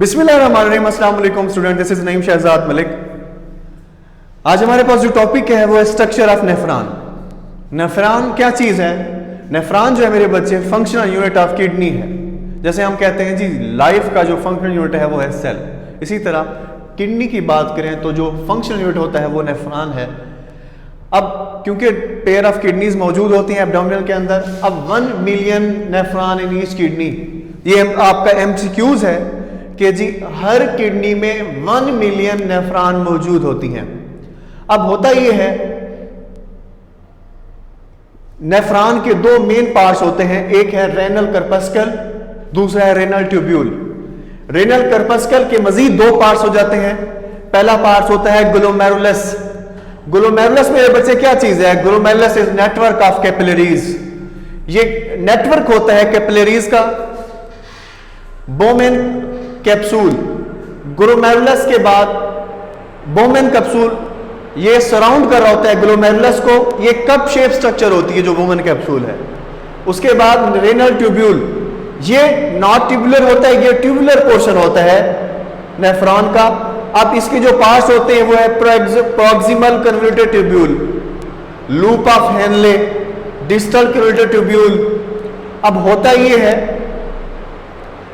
बिस्मिल्लाहिर्रहमानिर्रहीम। अस्सलाम वालेकुम student, this is Naeem Shahzad Malik. आज हमारे पास जो टॉपिक है वो है स्ट्रक्चर ऑफ नेफ्रॉन। नेफ्रॉन क्या चीज है? नेफ्रॉन जो है मेरे बच्चे फंक्शनल यूनिट ऑफ किडनी है। जैसे हम कहते हैं जी लाइफ का जो फंक्शनल यूनिट है वो है सेल, इसी तरह किडनी की बात करें तो जो फंक्शनल यूनिट होता है वो नेफ्रॉन है। अब क्योंकि पेयर ऑफ किडनीज मौजूद होती हैं एब्डोमिनल के अंदर, अब 1 million nephron in each kidney, ये आपका एमसीक्यूज है कि जी हर किडनी में 1 मिलियन नेफ्रॉन मौजूद होती हैं। अब होता यह है नेफ्रॉन के दो मेन पार्ट्स होते हैं, एक है रेनल कर्पस्कल, दूसरा है रेनल ट्यूब्यूल। रेनल कर्पस्कल के मजीद दो पार्ट्स हो जाते हैं। पहला पार्ट होता है ग्लोमेरुलस। ग्लोमेरुलस मेरे बच्चे क्या चीज है? Glomerulus is network of capillaries. ये नेटवर्क होता है कैपिलरीज का। बोमेन कैप्सूल, ग्लोमेरुलस के बाद बोमेन कैप्सूल ये सराउंड कर रहा होता है ग्लोमेरुलस को। ये कप शेप स्ट्रक्चर होती है जो बोमेन कैप्सूल है। उसके बाद रेनल ट्यूब्यूल, ये नॉट ट्यूबुलर होता है, ये ट्यूबुलर पोर्शन होता है नेफ्रॉन का। अब इसके जो पार्ट्स होते हैं वो है proximal convoluted tubule, loop of Henle, distal convoluted tubule. अब होता ये है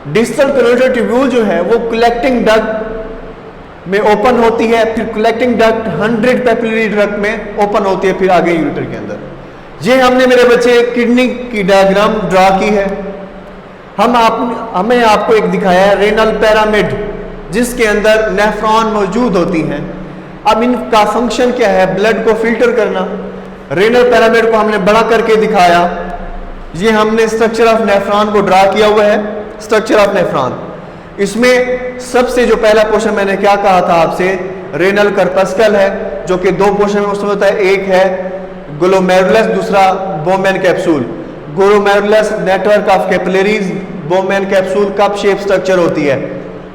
डिस्टल कन्वोल्यूटेड ट्यूब्यूल जो है वो कलेक्टिंग डक्ट में ओपन होती है, फिर कलेक्टिंग डक्ट 100 पेपिलरी डक्ट में ओपन होती है, फिर आगे यूरेटर के अंदर। ये हमने मेरे बच्चे किडनी की डायग्राम ड्रा की है। हमने आपको एक दिखाया है रेनल पिरामिड जिसके अंदर नेफ्रॉन मौजूद होती हैं। अब इनका फंक्शन क्या है? ब्लड को फिल्टर करना। रेनल पिरामिड को हमने बड़ा करके दिखाया। ये हमने स्ट्रक्चर ऑफ नेफ्रॉन को ड्रा किया हुआ है। स्ट्रक्चर ऑफ नेफ्रॉन, इसमें सबसे जो पहला पोर्शन मैंने क्या कहा था आपसे, रेनल कर्पस्कल है जो कि दो पोर्शन में उसमें होता है, एक है ग्लोमेरुलस, दूसरा Bowman capsule. Glomerulus network of capillaries, Bowman capsule cup shape structure होती है।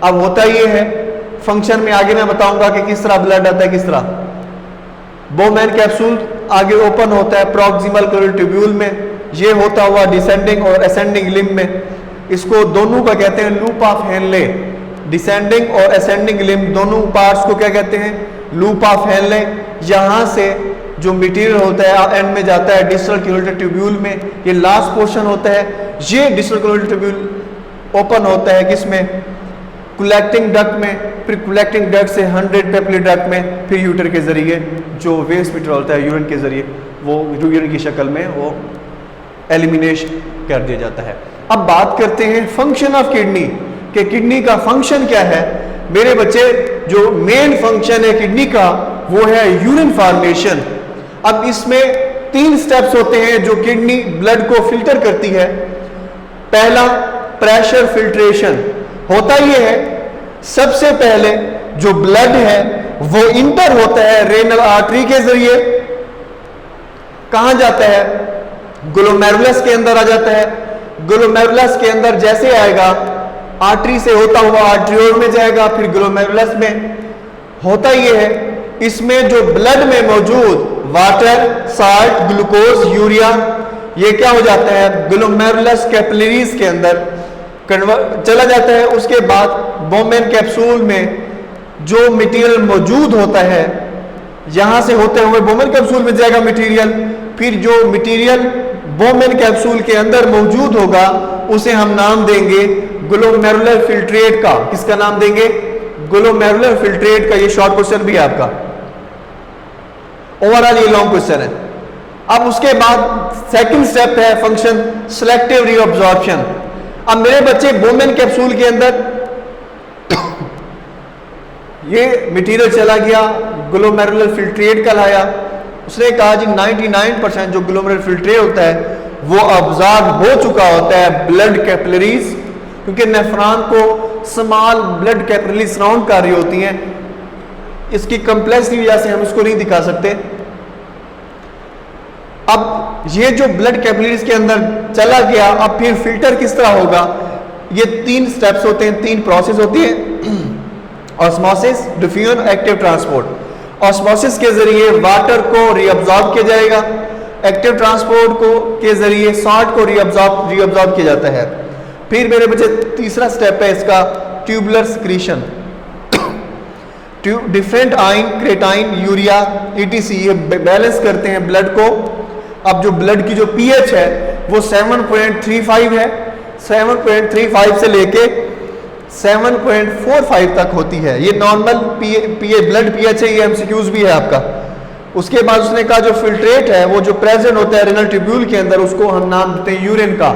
अब होता ये है फंक्शन में आगे मैं बताऊंगा कि किस तरह ब्लड आता है, किस तरह। बोमेन कैप्सूल आगे ओपन होता है प्रॉक्सिमल कन्वोल्यूटेड ट्यूब्यूल में, ये होता हुआ डिसेंडिंग और असेंडिंग लिम्ब में। इसको दोनों का कहते हैं लूप ऑफ हेनले। डिसेंडिंग और असेंडिंग लिम्ब दोनों पार्ट्स को क्या कहते हैं? Loop of Henle. यहां से जो मटेरियल होता है एंड में जाता है डिस्टल कन्वोल्यूटेड ट्यूब्यूल में, ये लास्ट पोर्शन होता है। ये डिस्टल कन्वोल्यूटेड ट्यूब्यूल ओपन होता है किसमें? कलेक्टिंग डक्ट में, फिर कलेक्टिंग डक्ट से 100 पेपिलरी डक्ट में, फिर यूरेटर के जरिए जो वेस्ट मटेरियल होता है यूरिन के जरिए वो यूरिन की शक्ल में वो एलिमिनेट कर दिया जाता है। अब बात करते हैं फंक्शन ऑफ किडनी कि किडनी का फंक्शन क्या है। मेरे बच्चे जो मेन फंक्शन है किडनी का वो है यूरिन फॉर्मेशन। अब इसमें 3 स्टेप्स होते हैं जो किडनी ब्लड को फिल्टर करती है। पहला प्रेशर फिल्ट्रेशन होता यह है, सबसे पहले जो ब्लड है वो इंटर होता है रेनल आर्टरी के जरिए। कहां जाता है? ग्लोमेरुलस के अंदर आ जाता है। ग्लोमेरुलस के अंदर जैसे आएगा आर्टरी से होता हुआ आर्ट्रियोल में जाएगा, फिर ग्लोमेरुलस में। होता यह है इसमें जो ब्लड में मौजूद वाटर, साल्ट, ग्लूकोज, यूरिया, ये क्या हो जाता है ग्लोमेरुलस कैपिलरीज के अंदर चला जाता है। उसके बाद बोमेन कैप्सूल में जो मटेरियल मौजूद होता है यहां से होते हुए बोमेन कैप्सूल में जाएगा मटेरियल। फिर जो मटेरियल बोमेन कैप्सूल के अंदर मौजूद होगा उसे हम नाम देंगे ग्लोमेरुलर फिल्ट्रेट का। किसका नाम देंगे? ग्लोमेरुलर फिल्ट्रेट का। ये शॉर्ट क्वेश्चन भी है आपका, ओवरऑल ये लॉन्ग क्वेश्चन है। अब उसके बाद सेकंड स्टेप है फंक्शन सिलेक्टिव रीअब्जॉर्प्शन। अब मेरे बच्चे बोमेन कैप्सूल के अंदर ये मटेरियल चला गया, ग्लोमेरुलर फिल्ट्रेट का लाया। उसने कहा जी 99% जो ग्लोमेरुलर फिल्ट्रेट होता है वो अब्जॉर्ब हो चुका होता है ब्लड कैपिलरीज, क्योंकि नेफ्रॉन को स्मॉल ब्लड कैपिलरीज सराउंड कर रही होती हैं। इसकी कम्प्लेक्स की वजह से हम इसको नहीं दिखा सकते। अब ये जो ब्लड कैपिलरीज के अंदर चला गया, अब फिर फिल्टर किस तरह होगा? ये 3 स्टेप्स होते हैं, 3 प्रोसेस होती है, osmosis, diffusion, active transport. Osmosis के जरिए वाटर को रीअब्जॉर्ब किया जाएगा, एक्टिव ट्रांसपोर्ट को के जरिए सॉल्ट को रीअब्जॉर्ब किया जाता है। फिर मेरे बच्चे तीसरा स्टेप है इसका tubular secretion. Different ion, क्रेटाइन, urea, ETC ये बैलेंस करते हैं ब्लड को। अब जो ब्लड की जो pH है वो 7.35 है, 7.35 से लेके 7.45 तक होती है। ये नॉर्मल pH ब्लड pH है, ये MCQs भी है आपका। उसके बाद उसने कहा जो फिल्ट्रेट है वो जो प्रेजेंट होता है रेनल ट्यूब्यूल के अंदर, उसको हम नाम देते हैं यूरिन का।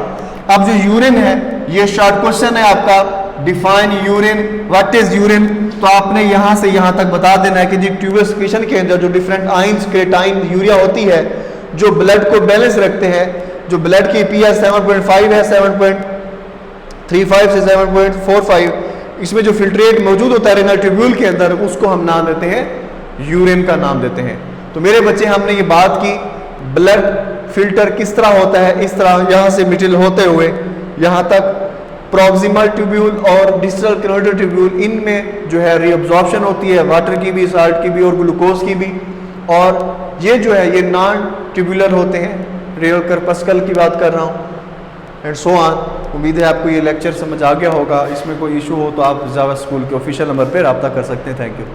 अब जो यूरिन है ये शॉर्ट क्वेश्चन है आपका, define urine, what is urine. तो आपने यहां से यहां तक बता देना है कि जी ट्यूबुलर सिक्रीशन के अंदर जो डिफरेंट आइंस, क्रेटाइन, यूरिया होती है जो ब्लड को बैलेंस रखते हैं। जो ब्लड की pH 7.5 है, 7.35 से 7.45, इसमें जो फिल्ट्रेट मौजूद होता है रेनल ट्यूब्यूल के अंदर, उसको हम नाम देते हैं यूरिन का नाम देते हैं। तो मेरे बच्चे हमने ये बात की ब्लड फिल्टर किस तरह होता है, इस तरह यहाँ से मिडिल होते हुए यहाँ तक प्रॉक्सिमल ट्यूब्यूल और डिस्टल कैरोटिड ट्यूब्यूल, इनमें जो है रीअब्जॉर्प्शन होती है वाटर की भी, साल्ट की भी और ग्लूकोज की भी। और ये जो है ये नॉन ट्यूब्यूलर होते हैं, रेनल करपस्कल की बात कर रहा हूँ एंड सो ऑन। उम्मीद है आपको ये लेक्चर समझ आ गया होगा। इसमें कोई इशू हो तो आप जावा स्कूल के ऑफिशियल नंबर पर रब्ता कर सकते हैं। Thank you.